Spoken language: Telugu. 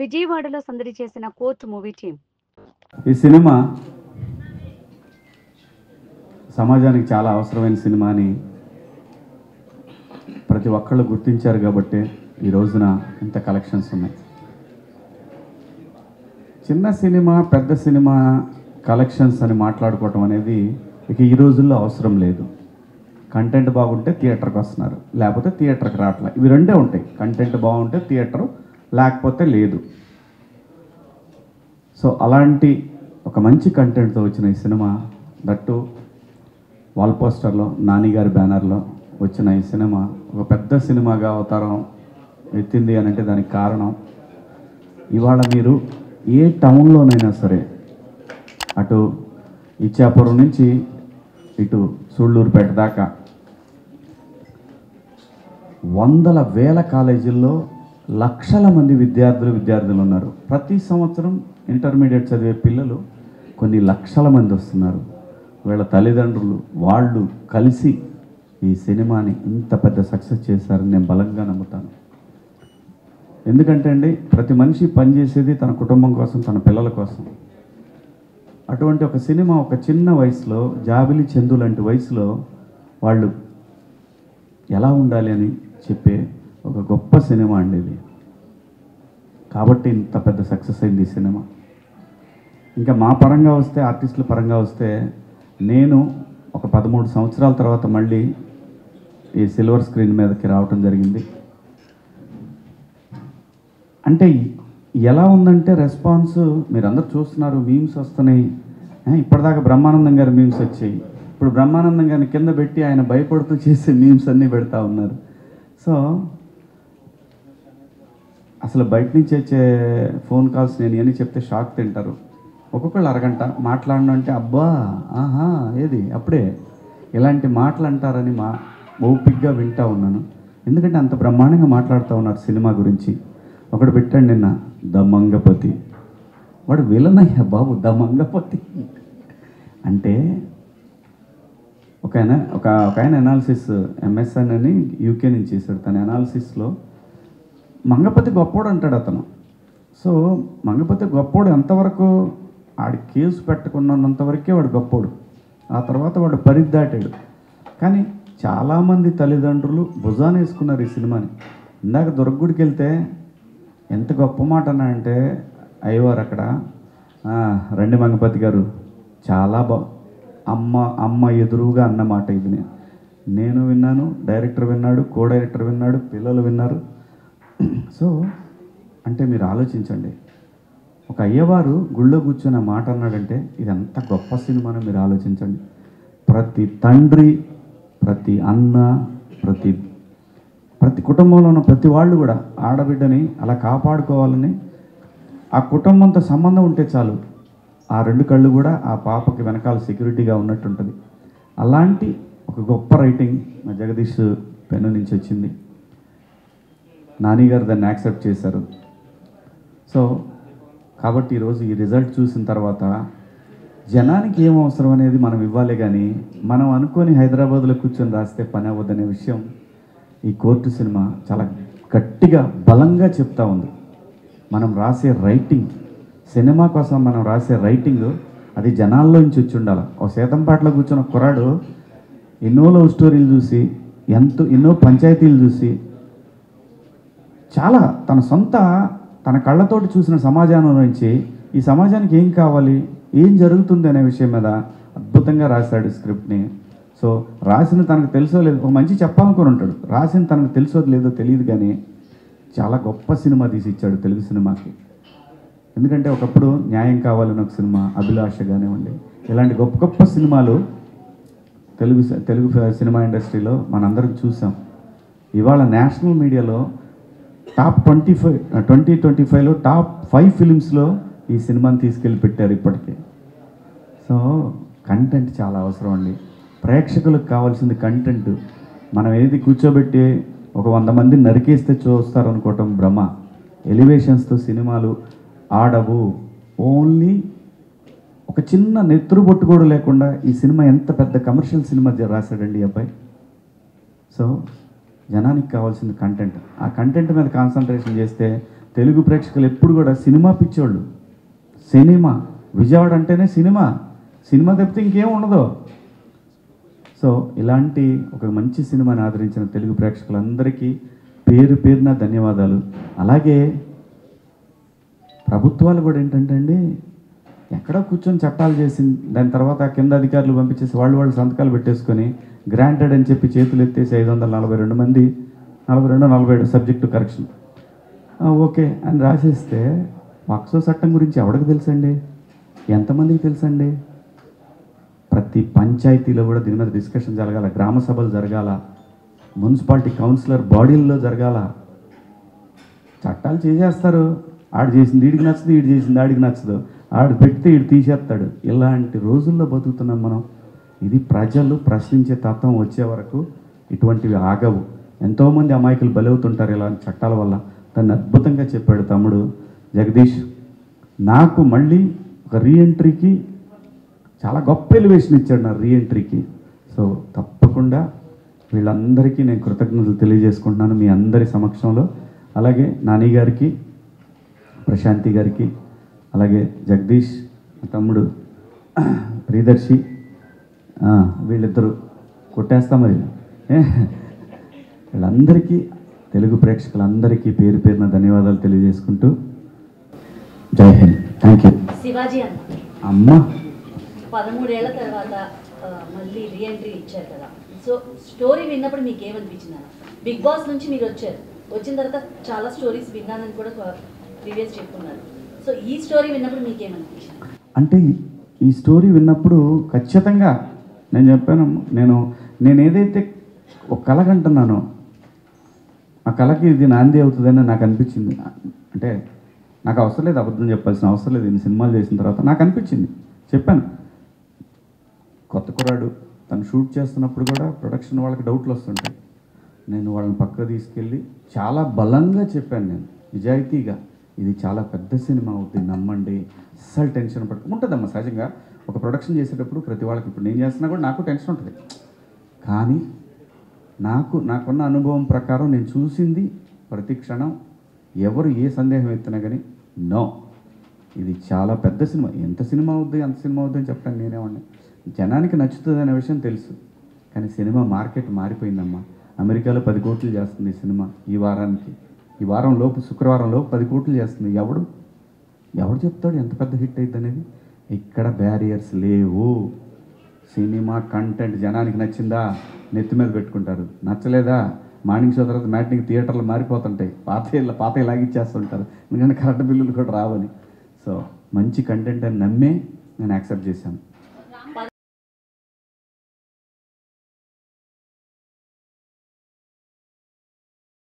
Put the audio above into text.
విజయవాడలో సందడి చేసిన కోర్ట్ మూవీ టీం. ఈ సినిమా సమాజానికి చాలా అవసరమైన సినిమా అని ప్రతి ఒక్కళ్ళు గుర్తించారు కాబట్టి ఈ రోజున ఇంత కలెక్షన్స్ ఉన్నాయి. చిన్న సినిమా పెద్ద సినిమా కలెక్షన్స్ అని మాట్లాడుకోవటం అనేది ఇక ఈ రోజుల్లో అవసరం లేదు. కంటెంట్ బాగుంటే థియేటర్కి వస్తున్నారు, లేకపోతే థియేటర్కి రావట్లే. ఇవి రెండే ఉంటాయి, కంటెంట్ బాగుంటే థియేటరు, లేకపోతే లేదు. సో అలాంటి ఒక మంచి కంటెంట్తో వచ్చిన ఈ సినిమా, దట్టు వాల్ పోస్టర్లో నాని గారి బ్యానర్లో వచ్చిన ఈ సినిమా ఒక పెద్ద సినిమాగా అవతారం ఎత్తింది అని అంటే దానికి కారణం, ఇవాళ మీరు ఏ టౌన్లోనైనా సరే, అటు ఇచ్చాపురం నుంచి ఇటు సూళ్ళూరుపేట దాకా వందల వేల కాలేజీల్లో లక్షల మంది విద్యార్థులు ఉన్నారు. ప్రతి సంవత్సరం ఇంటర్మీడియట్ చదివే పిల్లలు కొన్ని లక్షల మంది వస్తున్నారు. వీళ్ళ తల్లిదండ్రులు వాళ్ళు కలిసి ఈ సినిమాని ఇంత పెద్ద సక్సెస్ చేశారని నేను బలంగా నమ్ముతాను. ఎందుకంటే అండి, ప్రతి మనిషి పనిచేసేది తన కుటుంబం కోసం, తన పిల్లల కోసం. అటువంటి ఒక సినిమా ఒక చిన్న వయసులో, జాబిలి చందు లాంటి వయసులో వాళ్ళు ఎలా ఉండాలి అని చెప్పే ఒక గొప్ప సినిమా అండి ఇది. కాబట్టి ఇంత పెద్ద సక్సెస్ అయింది ఈ సినిమా. ఇంకా మా పరంగా వస్తే, ఆర్టిస్టుల పరంగా వస్తే, నేను ఒక 13 సంవత్సరాల తర్వాత మళ్ళీ ఈ సిల్వర్ స్క్రీన్ మీదకి రావటం జరిగింది. అంటే ఎలా ఉందంటే రెస్పాన్స్ మీరందరూ చూస్తున్నారు, మీమ్స్ వస్తున్నాయి. ఇప్పటిదాకా బ్రహ్మానందం గారి మీమ్స్ వచ్చాయి, ఇప్పుడు బ్రహ్మానందం గారిని కింద పెట్టి ఆయన భయపడుతూ చేసే మీమ్స్ అన్నీ పెడతా ఉన్నారు. సో అసలు బయట నుంచి వచ్చే ఫోన్ కాల్స్ నేను ఇవన్నీ చెప్తే షాక్ తింటారు. ఒక్కొక్కళ్ళు అరగంట మాట్లాడడం అంటే అబ్బా ఆహా ఏది అప్పుడే ఇలాంటి మాటలు అంటారని ఓపిక్గా వింటూ ఉన్నాను. ఎందుకంటే అంత బ్రహ్మాండంగా మాట్లాడుతూ ఉన్నారు సినిమా గురించి. ఒకడు పెట్టాడు నిన్న, ద మంగపతి. వాడు విలనయ్యా బాబు, ద మంగపతి అంటే ఒక ఆయన అనాలిసిస్ ఎంఎస్ఎన్ అని యూకే నుంచి చేశాడు. తన అనాలిసిస్లో మంగపతి గొప్పోడు అంటాడు అతను. సో మంగపతి గొప్పోడు ఎంతవరకు, ఆడి కేసు పెట్టుకున్నంతవరకే వాడు గొప్పోడు. ఆ తర్వాత వాడు పరిదాటాడు. కానీ చాలామంది తల్లిదండ్రులు భుజాన్ని వేసుకున్నారు ఈ సినిమాని. ఇందాక దుర్గుడికి వెళ్తే ఎంత గొప్ప మాట అన్నాడంటే, అయ్యవారు అక్కడ రండి మంగపతి గారు చాలా అమ్మ ఎదురుగా అన్నమాట ఇది నేను విన్నాను, డైరెక్టర్ విన్నాడు, కో డైరెక్టర్ విన్నాడు, పిల్లలు విన్నారు. సో అంటే మీరు ఆలోచించండి, ఒక అయ్యవారు గుళ్ళో కూర్చొని మాట అన్నాడంటే ఇది ఎంత గొప్ప సినిమానో మీరు ఆలోచించండి. ప్రతి తండ్రి, ప్రతి అన్న, ప్రతి కుటుంబంలో ఉన్న ప్రతి వాళ్ళు కూడా ఆడబిడ్డని అలా కాపాడుకోవాలని, ఆ కుటుంబంతో సంబంధం ఉంటే చాలు, ఆ 2 కళ్ళు కూడా ఆ పాపకి వెనకాల సెక్యూరిటీగా ఉన్నట్టుంటుంది. అలాంటి ఒక గొప్ప రైటింగ్ మా జగదీష్ పెన్ను నుంచి వచ్చింది. నాని గారు దాన్ని యాక్సెప్ట్ చేశారు. సో కాబట్టి ఈరోజు ఈ రిజల్ట్ చూసిన తర్వాత జనానికి ఏం అవసరం అనేది మనం ఇవ్వాలి, కానీ మనం అనుకొని హైదరాబాద్లో కూర్చొని రాస్తే పని అవ్వదనే విషయం ఈ కోర్టు సినిమా చాలా గట్టిగా బలంగా చెప్తా ఉంది. మనం రాసే రైటింగ్, సినిమా కోసం మనం రాసే రైటింగ్ అది జనాల్లో నుంచి వచ్చి ఉండాలి. ఒక సేతంపాటలో కూర్చున్న కుర్రాడు ఎన్నో లవ్ స్టోరీలు చూసి, ఎన్నో పంచాయతీలు చూసి, చాలా తన కళ్ళతోటి చూసిన సమాజాన్ని నుంచి ఈ సమాజానికి ఏం కావాలి, ఏం జరుగుతుంది అనే విషయం మీద అద్భుతంగా రాశాడు స్క్రిప్ట్ని. సో రాసిన తనకు తెలుసో లేదో, ఒక మంచి చెప్పాలనుకుని ఉంటాడు, రాసిన తనకు తెలుసో లేదో తెలియదు, కానీ చాలా గొప్ప సినిమా తీసి ఇచ్చాడు తెలుగు సినిమాకి. ఎందుకంటే ఒకప్పుడు న్యాయం కావాలని ఒక సినిమా, అభిలాష కానివ్వండి, ఇలాంటి గొప్ప గొప్ప సినిమాలు తెలుగు సినిమా ఇండస్ట్రీలో మనందరం చూసాం. ఇవాళ నేషనల్ మీడియాలో టాప్ 2025లో టాప్ 5 ఫిలిమ్స్లో ఈ సినిమాని తీసుకెళ్ళి పెట్టారు ఇప్పటికే. సో కంటెంట్ చాలా అవసరం అండి. ప్రేక్షకులకు కావాల్సింది కంటెంట్. మనం ఏది కూర్చోబెట్టి ఒక 100 మందిని నరికేస్తే చూస్తారనుకోవటం భ్రమ. ఎలివేషన్స్తో సినిమాలు ఆడవు. ఓన్లీ ఒక చిన్న నెత్తురు బొట్టు కూడా లేకుండా ఈ సినిమా ఎంత పెద్ద కమర్షియల్ సినిమా రాశాడండి ఈ అబ్బాయి. సో జనానికి కావాల్సింది కంటెంట్. ఆ కంటెంట్ మీద కాన్సన్ట్రేషన్ చేస్తే తెలుగు ప్రేక్షకులు ఎప్పుడు కూడా సినిమా పిచ్చోళ్ళు. సినిమా విజయవాడ అంటేనే సినిమా, సినిమా తప్పితే ఇంకేం ఉండదు. సో ఇలాంటి ఒక మంచి సినిమాని ఆదరించిన తెలుగు ప్రేక్షకులందరికీ పేరు పేరున ధన్యవాదాలు. అలాగే ప్రభుత్వాలు కూడా ఏంటంటే అండి, ఎక్కడో కూర్చొని చట్టాలు చేసి దాని తర్వాత కింద అధికారులు పంపించేసి వాళ్ళు సంతకాలు పెట్టేసుకొని గ్రాంటెడ్ అని చెప్పి చేతులు ఎత్తేసి 542 మంది 47 సబ్జెక్టు కరెక్షన్ ఓకే అని రాసేస్తే పాక్సో చట్టం గురించి ఎవరికి తెలుసండి? ఎంతమందికి తెలుసండి? ప్రతి పంచాయతీలో కూడా దీని మీద డిస్కషన్ జరగాల, గ్రామ సభలు జరగాల, మున్సిపాలిటీ కౌన్సిలర్ బాడీల్లో జరగాల. చట్టాలు చేసేస్తారు, ఆడు చేసింది వీడికి నచ్చదు, వీడు చేసింది ఆడికి నచ్చదు, ఆడు పెడితే వీడు తీసేస్తాడు. ఇలాంటి రోజుల్లో బతుకుతున్నాం మనం. ఇది ప్రజలు ప్రశ్నించే తత్వం వచ్చే వరకు ఇటువంటివి ఆగవు. ఎంతోమంది అమాయకులు బలవుతుంటారు ఇలాంటి చట్టాల వల్ల. దాన్ని అద్భుతంగా చెప్పాడు తమ్ముడు జగదీష్. నాకు మళ్ళీ ఒక రీఎంట్రీకి చాలా గొప్ప ఎలివేషన్ ఇచ్చాడు నా రీఎంట్రీకి. సో తప్పకుండా వీళ్ళందరికీ నేను కృతజ్ఞతలు తెలియజేసుకుంటున్నాను మీ అందరి సమక్షంలో. అలాగే నాని గారికి, ప్రశాంతి గారికి, అలాగే జగదీష్ తమ్ముడు ప్రియదర్శి, వీళ్ళిద్దరూ కొట్టేస్తా మరి. వీళ్ళందరికీ తెలుగు ప్రేక్షకులందరికీ పేరు పేరున ధన్యవాదాలు తెలియజేసుకుంటూ జై హింద్. Thank you. శివాజీ అమ్మ 13 ఏళ్ల తర్వాత మళ్ళీ రీఎంట్రీ ఇచ్చారు కదా. సో స్టోరీ విన్నప్పుడు మీకు ఏమనిపించింది? బిగ్ బాస్ నుంచి మీరు వచ్చిన తర్వాత చాలా స్టోరీస్ విన్నానని కూడా ప్రీవియస్ చెప్పుకున్నారు. సో ఈ స్టోరీ విన్నప్పుడు మీకు ఏమనిపించింది? అంటే ఈ స్టోరీ విన్నప్పుడు ఖచ్చితంగా నేను చెప్పాను, నేను ఏదైతే ఒక కళ కంటున్నానో ఆ కళకి ఇది నాంది అవుతుందని నాకు అనిపించింది. అంటే నాకు అవసరం లేదు, అబద్ధం చెప్పాల్సిన అవసరం లేదు. ఇన్ని సినిమాలు చేసిన తర్వాత నాకు అనిపించింది, చెప్పాను. కొత్త కుర్రాడు తను షూట్ చేస్తున్నప్పుడు కూడా ప్రొడక్షన్ వాళ్ళకి డౌట్లు వస్తుంటాయి. నేను వాళ్ళని పక్కకు తీసుకెళ్ళి చాలా బలంగా చెప్పాను, నేను నిజాయితీగా, ఇది చాలా పెద్ద సినిమా అవుతుంది, నమ్మండి, అస్సలు టెన్షన్ ఉంటుందమ్మా. సహజంగా ఒక ప్రొడక్షన్ చేసేటప్పుడు ప్రతి వాళ్ళకి, ఇప్పుడు నేను చేస్తున్నా కూడా నాకు టెన్షన్ ఉంటుంది. కానీ నాకున్న అనుభవం ప్రకారం నేను చూసింది ప్రతి క్షణం ఎవరు ఏ సందేహం ఎత్తినా కానీ నో, ఇది చాలా పెద్ద సినిమా, ఎంత సినిమా అవుద్ది అంత సినిమా అవుద్ది అని చెప్పడానికి నేనేమన్నా. జనానికి నచ్చుతుంది అనే విషయం తెలుసు, కానీ సినిమా మార్కెట్ మారిపోయిందమ్మా. అమెరికాలో 10 కోట్లు చేస్తుంది ఈ సినిమా ఈ వారం లోపు, శుక్రవారం లోపు 10 కోట్లు చేస్తుంది. ఎవడు చెప్తాడు ఎంత పెద్ద హిట్ అయింది అనేది? ఇక్కడ బ్యారియర్స్ లేవు. సినిమా కంటెంట్ జనానికి నచ్చిందా నెత్తి మీద పెట్టుకుంటారు, నచ్చలేదా మార్నింగ్ షో తర్వాత మ్యాట్నింగ్ థియేటర్లు మారిపోతుంటాయి, పాత లాగిచ్చేస్తుంటారు, ఎందుకంటే కరెంట్ బిల్లులు కూడా రావని. సో మంచి కంటెంట్ అని నమ్మే నేను యాక్సెప్ట్ చేశాను.